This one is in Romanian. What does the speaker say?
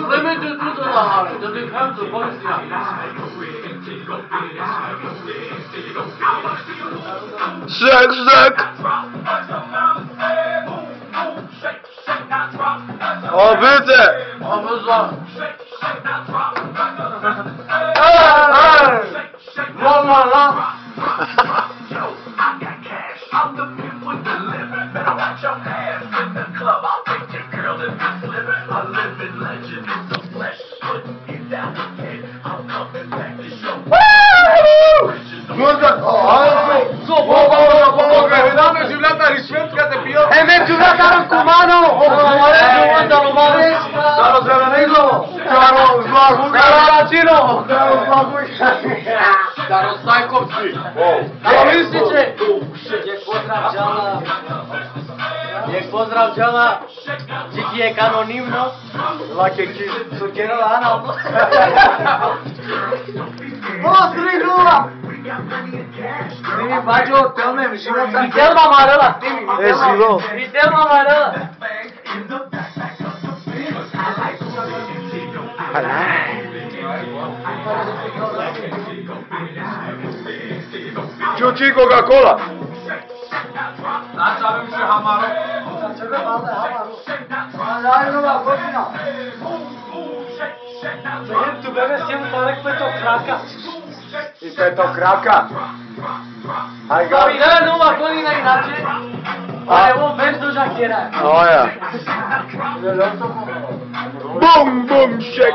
Времето туто да ти кажам за полиција. Шек. Обите. Обезва. Поздрав Джала, Джики е канонимно, лаке ки сукерала анално. О, 3-0! Тими баđo, телме, живот sam. Телма Марела, Тими. Живо. И Телма Марела. Čuči Coca-Cola. Znači, abim se Hamaro. Čebe balde Hamaro. Najnova godina. Tu bebe sjemu tarek petokraka. I petokraka. Aj ga. Ide nova godina inače. A evo bez dužak tjera. Oja. Bum, šek.